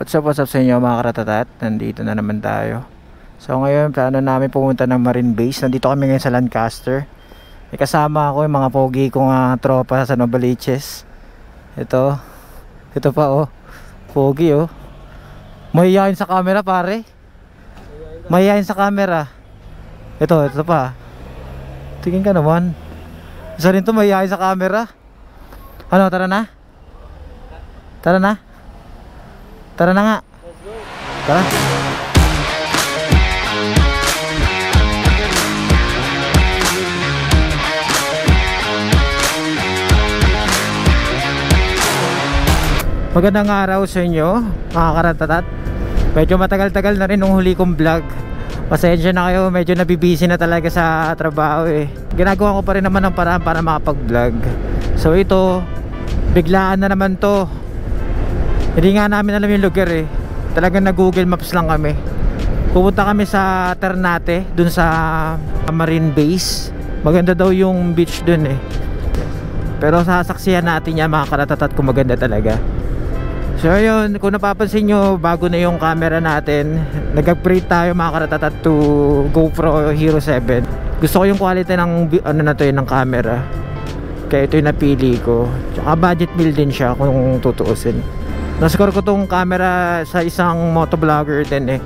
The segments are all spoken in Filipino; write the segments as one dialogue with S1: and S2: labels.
S1: What's up sa inyo mga karatatat? Nandito na naman tayo. So ngayon plano namin pumunta ng Marine Base. Nandito kami ngayon sa Lancaster. May kasama ako yung mga pogi kong tropa sa Novaliches. Ito pa oh. Pogi oh. Mahihayin sa camera pare. Mahihayin sa camera. Ito pa. Tingin ka naman. Isa rin to mahihayin sa camera. Ano, tara na? Tara na? Tara na nga. Tara. Magandang araw sa inyo mga karatatat. Medyo matagal-tagal na rin nung huli kong vlog. Pasensya na kayo, medyo nabibisi na talaga sa trabaho eh. Ginagawa ko pa rin naman ng paraan para makapag-vlog. So ito, biglaan na naman to. Hindi nga namin alam yung lugar eh. Talagang nag-Google Maps lang kami. Pupunta kami sa Ternate, dun sa Marine Base. Maganda daw yung beach dun eh. Pero sasaksihan natin yan mga karatatat kung maganda talaga. So yun, kung napapansin nyo, bago na yung camera natin. Nag-upgrade tayo mga karatatat to GoPro Hero 7. Gusto ko yung quality ng ng camera. Kaya ito yung napili ko. Tsaka budget meal din siya kung tutuusin. Nascore ko tong camera sa isang motovlogger din eh.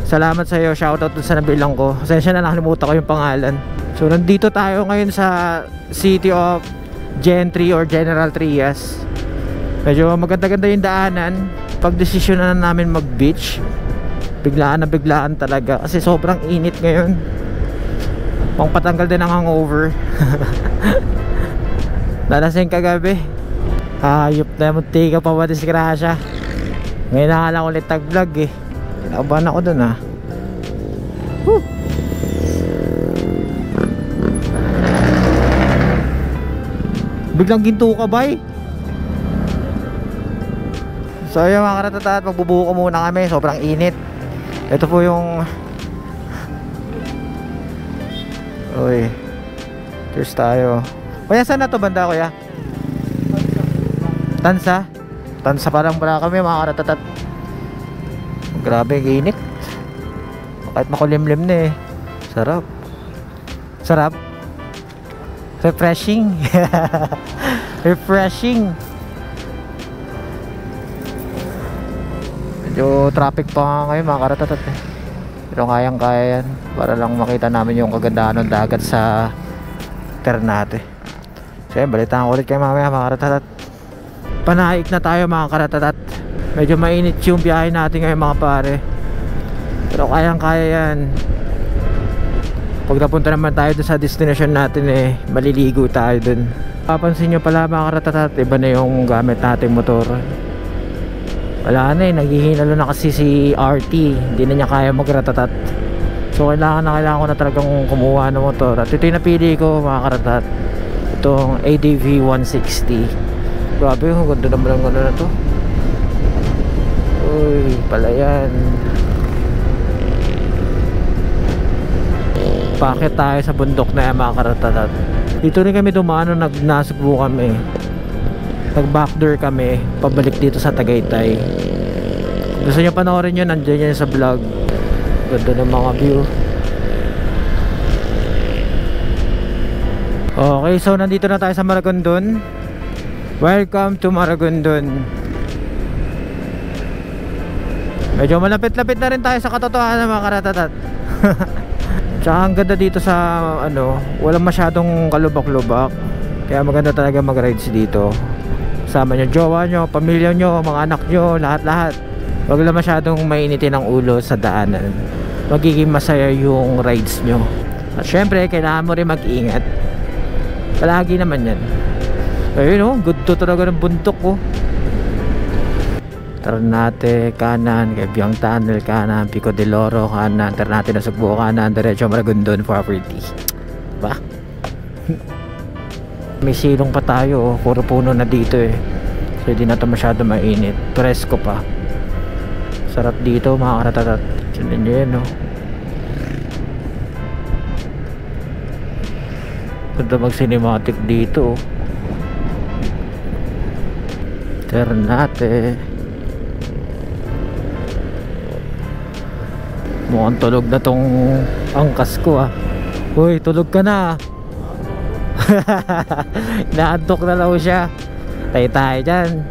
S1: Salamat sa iyo, shoutout dun sa nabilang ko. Pasensya na, nakalimutan ko yung pangalan. So nandito tayo ngayon sa City of Gentry or General Trias. Medyo maganda-ganda yung daanan. Pag-desisyon na namin mag-beach, biglaan talaga kasi sobrang init ngayon. Pangpatanggal din ang hangover. Nalasing kagabi. Ayop na munti ka pa ba disgrasya. Ngayon na nga lang ulit tag-vlog eh. Kinabahan ako dun ah. Woo! Biglang ginto ka bay. So yung mga karatatat, magbubuko muna kami. Sobrang init. Ito po yung uy, cheers tayo. Kuya, saan na to banda kuya? Tansa? Tansa parang wala kami mga karatatat. Grabe ang init. Kahit makulimlim na eh. Sarap. Sarap. Refreshing. Refreshing. Medyo traffic pa nga ngayon mga karatatat eh. Pero kayang kaya yan. Para lang makita namin yung kagandahan ng dagat sa Ternate. So yan, balitaan ko ulit kayo mamaya mga karatatat. Panaik na tayo mga karatatat. Medyo mainit yung biyahe natin ngayon mga pare. Pero kayang kaya yan. Pag napunta naman tayo dun sa destination natin eh, maliligo tayo dun. Papansin nyo pala mga karatatat, iba na yung gamit nating motor. Wala na eh, naghihinalo na kasi si RT. Hindi na niya kaya magratatat. So kailangan ko na talagang kumuha ng motor. At ito yung napili ko mga karatatat. Itong ADV 160. Grabe, ang ganda naman ang ganda na to. Uy, palayan. Pakit tayo sa bundok na yan mga karatatat. Dito rin kami dumaan nung nagsugbo kami. Nag-backdoor kami pabalik dito sa Tagaytay. Gusto nyo panoorin yun, nandiyan yan sa vlog. Ganda ng mga view. Okay, so nandito na tayo sa Maragondon. Welcome to Maragondon. Medyo malapit-lapit na rin tayo sa katotohanan mga karatatat. Tsaka ang ganda dito sa walang masyadong kalubak-lubak. Kaya maganda talaga mag-rides dito. Sama nyo, jowa nyo, pamilya nyo, mga anak nyo, lahat-lahat. Huwag lang masyadong mainitin ang ulo sa daanan. Magiging masaya yung rides nyo. At syempre, kailangan mo rin mag-ingat. Palagi naman yan. Ayun oh, good to talaga ng bundok oh. Ternate, kanan, Gabyang Tunnel, kanan, Pico de Loro, kanan, Ternate na Sugbo, kanan, diretso Maragondon property. Ba? May silong pa tayo oh, puro puno na dito eh. So hindi na ito masyado mainit. Presko pa. Sarap dito mga karatatat. Sundan nyo yan oh. Ganda mag cinematic dito oh. Ternate. Mukhang tulog na tong angkas ko ah. Uy, tulog ka na. Inaantok na daw siya. Tayo dyan.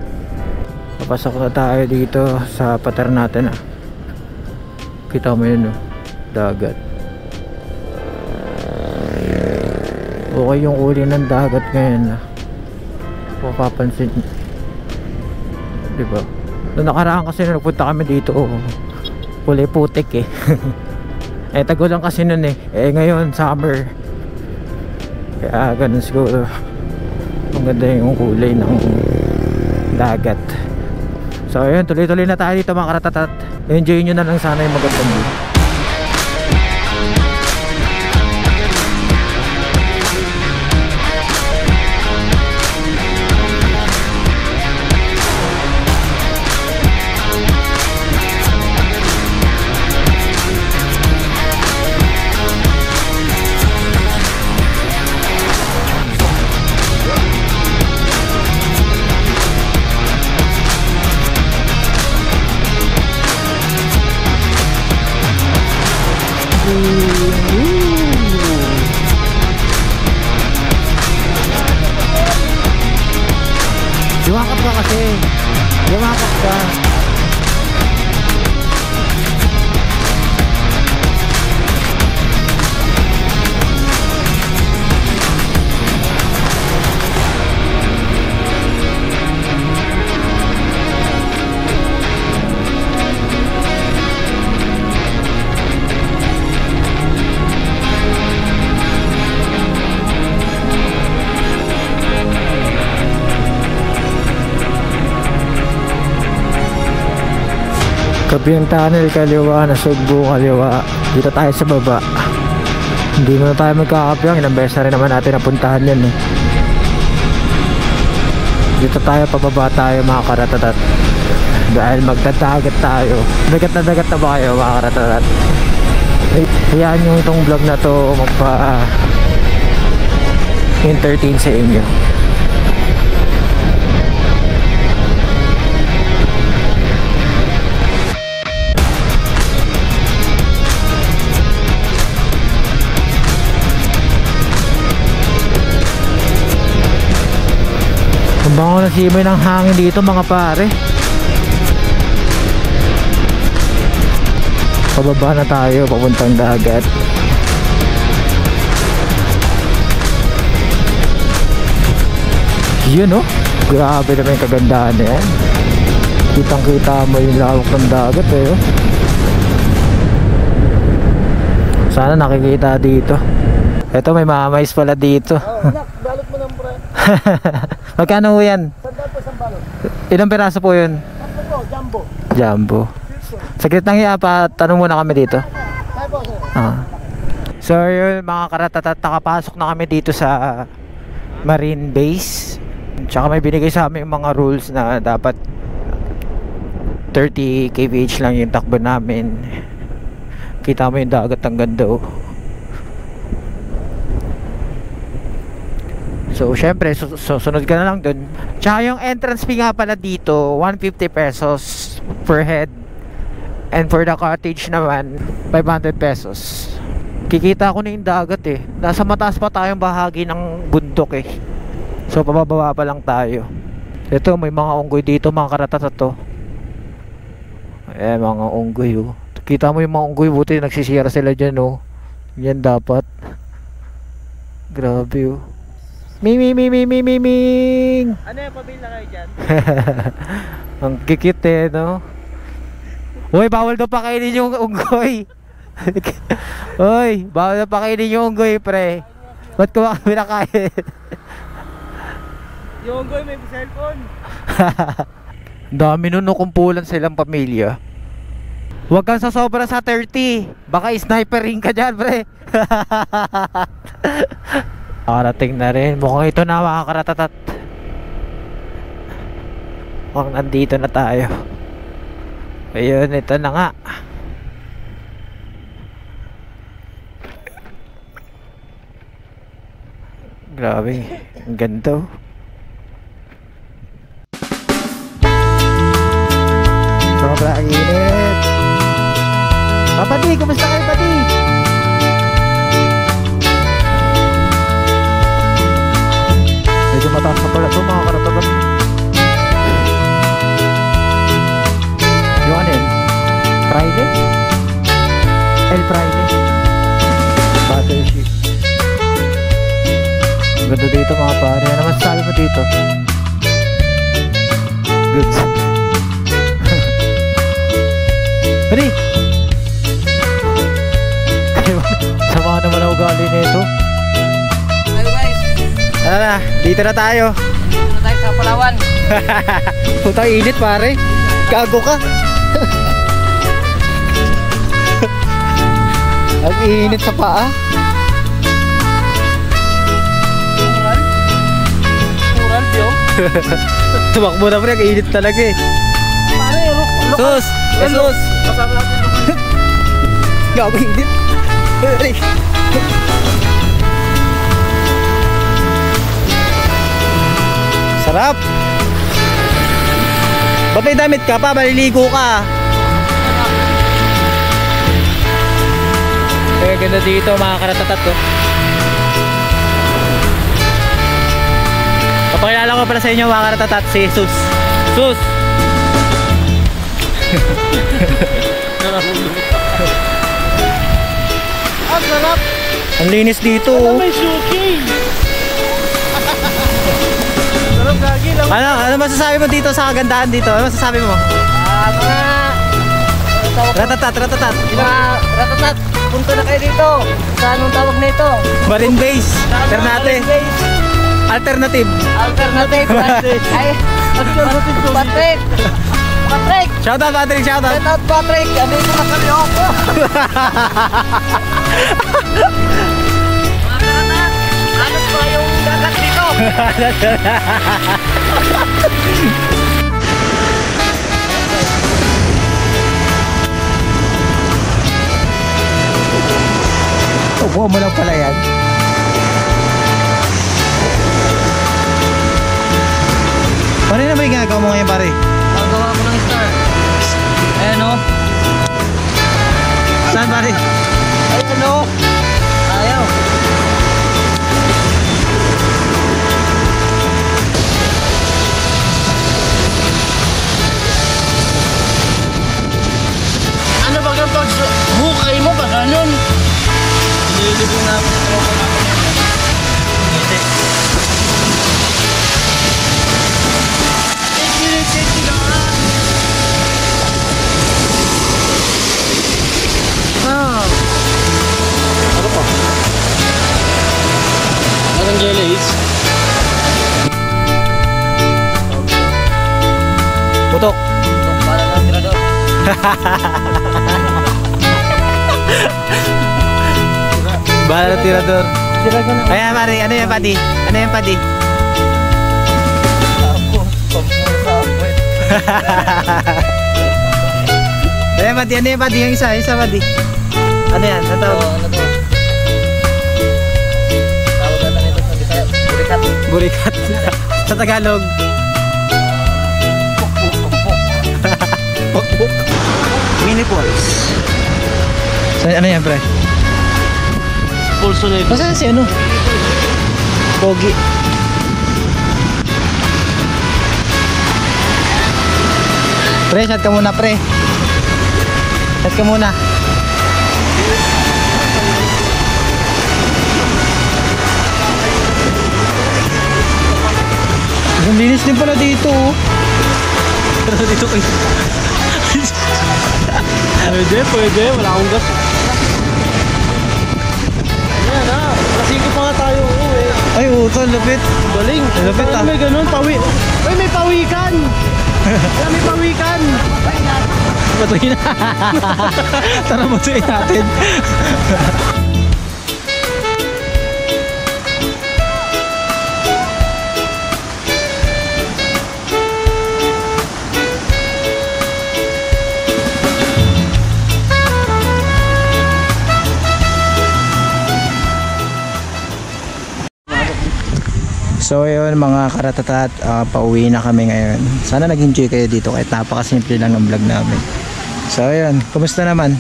S1: Papasok na tayo dito sa pater natin ah. Kita mo yun oh, dagat. Okay yung uli ng dagat ngayon ah. Mapapansin, diba? Noong nakaraan kasi nung nagpunta kami dito oh, kulay putik eh. Eh tagulan kasi nun eh. Eh ngayon summer. Kaya ganun siguro. Ang ganda yung kulay ng dagat. So ayun, tuloy-tuloy na tayo dito mga karatatat. Enjoy nyo na lang sana yung magandang view. Yumakap ka kasi. Yumakap ka. Kabiang tunnel kaliwa, Nasugbu kaliwa. Dito tayo sa baba. Hindi na tayo magkakabyang. Ilang beses na rin naman natin napuntahan yan eh. Dito tayo, pababa tayo mga karatatat. Dahil magdadagat tayo. Dagat na dagat na ba kayo mga karatatat? Hayaan nyo itong vlog na to magpa entertain sa inyo. Ang bango na simoy ng hangin dito mga pare. Pababa na tayo papuntang dagat. Yun oh, grabe naman yung kagandahan na yan. Kitang kita mo yung lawak ng dagat eh oh. Sana nakikita dito. Eto may mamais pala dito.
S2: Anak, balot mo ng pre.
S1: Magkano ho yan?
S2: Sandal po isang balot.
S1: Ilang piraso po yun?
S2: Ano po, jumbo.
S1: Jumbo. Saglit lang pa, tanong muna kami dito.
S2: Kaya po, sir.
S1: So yun mga karatatat, nakapasok na kami dito sa Marine Base. Tsaka may binigay sa amin mga rules na dapat 30 kph lang yung takbo namin. Kita mo yung dagat, ang ganda oh. So syempre susunod ka na lang dun. Tsaka yung entrance fee nga pala dito 150 pesos per head. And for the cottage naman 500 pesos. Kikita ko na yung dagat eh. Nasa mataas pa tayong bahagi ng bundok eh. So pababa pa lang tayo. Ito may mga unggoy dito mga karatatat to. Mga unggoy oh. Kita mo yung mga unggoy, buti nagsisira sila dyan oh. Yan dapat. Grabe oh. Ming!
S2: Ano yung pabila kayo dyan?
S1: Ang kikit eh no. Uy, bawal daw pakainin yung unggoy. Uy, bawal daw pakainin yung unggoy pre. Ba't ko ba kami nakain?
S2: Yung unggoy may cellphone.
S1: Dami nun no, kumpulan silang pamilya. Huwag kang sasobra sa 30. Baka sniperin ka dyan pre. Nakarating na rin. Mukhang ito na mga karatatat. Mukhang nandito na tayo. Ayun, ito na nga. Grabe, ang ganda. Sobrang init. Pati, kumusta kayo, Pati? Medyo mataas na pala ito, mga karatatat. Yung ano yun? Friday? El Friday. Battleship. Ang ganda dito, mga pare. Ano masasabi mo dito? Goods. Pati! Sama naman ang ugali nito.
S3: Ayo guys,
S1: Ano na, dito na tayo.
S3: dito na tayo sa Palawan.
S1: Putang init pare. Gago ka. Ang init sa paa.
S3: Mural byo.
S1: Tumakbo na pre, ang init talaga eh.
S3: Pare, look.
S1: Sus! Sus!
S3: Kasama natin look.
S1: Gago init. Sarap. Ba't may damit ka pa? Maliligo ka. Kaya ganda dito mga karatatat ko. Papakilala ko pala sa inyo mga karatatat si Sus. Sus!
S2: Ang sarap.
S1: Ang linis dito.
S2: Ano may suki? Sarap lagi lang.
S1: Ano masasabi mo dito sa kagandahan dito? Ano masasabi mo?
S3: Mga
S1: Ratatat, ratatat.
S3: ratatat, punto na kayo dito. Sa anong tawag na ito?
S1: Marine base. Alternative. Alternative.
S3: Alternative. Ay, Patrick. Patrick.
S1: Shout out Patrick, shout out.
S3: Shout out Patrick. Ano yung mga kalyoko? Mga karatat, ano ba yung dagat dito?
S1: Upo mo lang pala yan. Ano na ba yung ginagawa mo ngayon pare?
S3: Gagawa ko ng star. Ayan o.
S1: Saan pare?
S3: Ayan o. Ayaw.
S2: Ano ba kapag hukay mo ba ganun?
S3: Nililibing namin sa tropa namin yan. Hindi.
S2: Ano pa? Anong jellies?
S1: Putok.
S3: Ito, para ng tirador.
S1: Bahala ng tirador.
S3: Tira ka na.
S1: Ayan pare, ano yan padi? Ano yan padi?
S3: Ako, pampusa ako eh.
S1: Ayan padi, ano yan padi? Yung isa padi. Ano yan? Ano tawag?
S3: Ano to? Tawag natin ito sa Bisaya. Burikat.
S1: Burikat. Sa Tagalog. Pokpok. Mini balls. So, ano yan pre?
S2: Pulso na ito.
S1: Masaan si ano? Pogi. Pre, shot ka muna pre. Shot ka muna. Ang linis din pala dito oh. Pero dito kayo.
S2: Pwede. Wala akong gas. Ayan na. Lasingko pa nga tayo.
S1: Ay, utol, lupit.
S2: Galing.
S1: Lupit ah.
S2: May ganun. Uy, may pawikan. Alam, may pawikan.
S1: Patuloy na. Tara, matuloy natin. So yun mga karatatat, pauwi na kami ngayon. Sana nag-enjoy kayo dito kahit napakasimple lang ng vlog namin. So yun, kumusta naman?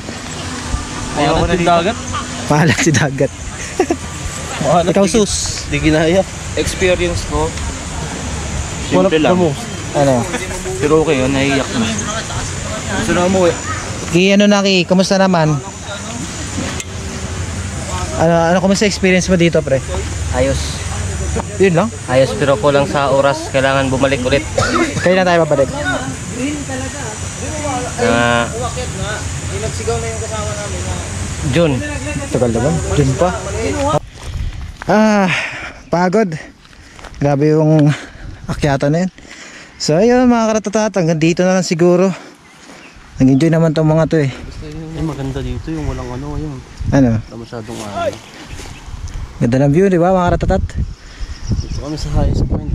S3: Ayaw ko na dito. Dagat.
S1: Pahalat si dagat. Ikaw sus.
S3: Di ginaya. Experience ko. Simple lang.
S1: Ano?
S3: Pero okay yun, naiiyak na. Gusto na umuwi.
S1: Ano na Ki, kumusta naman? Ano kumusta experience mo dito pre?
S4: Ayos.
S1: Yun lang?
S4: Ayos pero kulang sa oras. Kailangan bumalik ulit.
S1: Kailan tayo babalik?
S4: June.
S1: Tagal naman, dun pa. Pagod. Grabe yung akyatan na yun. So ayun mga karatatat, hanggang dito na lang siguro. Nag-enjoy naman tong mga to eh.
S3: Ay, maganda dito yung walang ano yun.
S1: Ano?
S3: Wala masyadong ano.
S1: Ganda ng view, di ba mga karatatat?
S3: Dito kami sa highest point.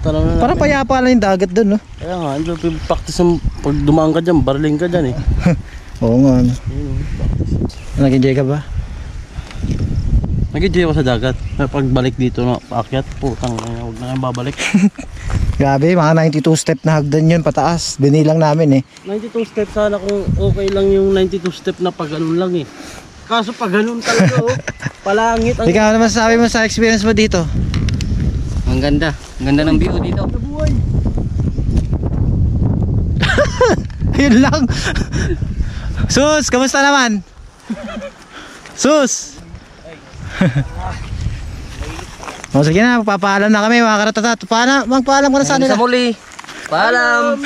S3: Tanaw na
S1: Parang payapa lang yung dagat dun, no?
S3: Kaya nga, ano yung practice yung pag dumaan ka dyan, barling ka dyan eh.
S1: Oo nga, ano.
S3: Ayun, practice.
S1: Nag-enjoy ka ba?
S3: Nag-enjoy ako sa dagat. Pagbalik dito na paakyat, putang, huwag na kayong babalik.
S1: Grabe, mga 92 step na hagdan yun pataas. Binilang namin eh.
S3: 92 step sana kung okay lang yung 92 step na pag ganun lang eh. Kaso pag ganun talaga oh, palangit ang...
S1: Ikaw, ano masasabi mo sa experience mo dito?
S4: Ang ganda. Ang ganda ng view dito.
S1: Yun lang. Sus, kamusta naman? Sus! O sige na, magpapaalam na kami mga karatatat. Magpaalam ka na sa
S4: Hanggang
S1: nila.
S4: sa muli. Paalam.